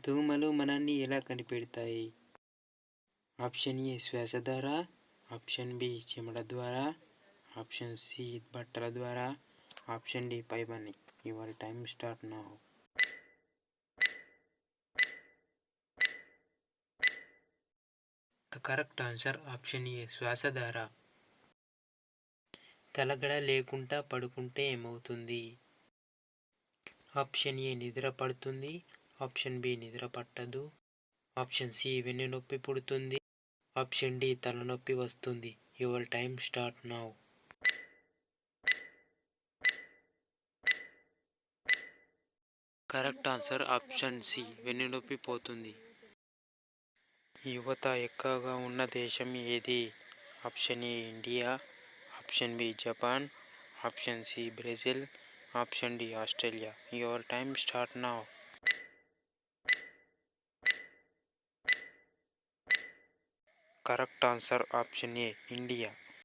దోమలు మనల్ని ఎలా కనిపెడతాయి? ఆప్షన్ ఏ శ్వాస ద్వారా, ఆప్షన్ బి చెమట ద్వారా, ఆప్షన్ సి బట్టల ద్వారా, ఆప్షన్ డి పైబని. Your time start now. The correct answer option A శ్వాస ద్వారా. తలగడ లేకుండా పడుకుంటే ఏమవుతుంది? ఆప్షన్ ఏ నిద్ర పడుతుంది, ఆప్షన్ బి నిద్ర పట్టదు, ఆప్షన్ సి వెన్నునొప్పి పుడుతుంది, ఆప్షన్ డి తలనొప్పి వస్తుంది. Your time start now. Correct answer option C వెన్నునొప్పి పోతుంది. యువత ఎక్కువగా ఉన్న దేశం ఏది? Option A India, option B Japan, option C Brazil, option D Australia. Your time start now. Correct answer option A India.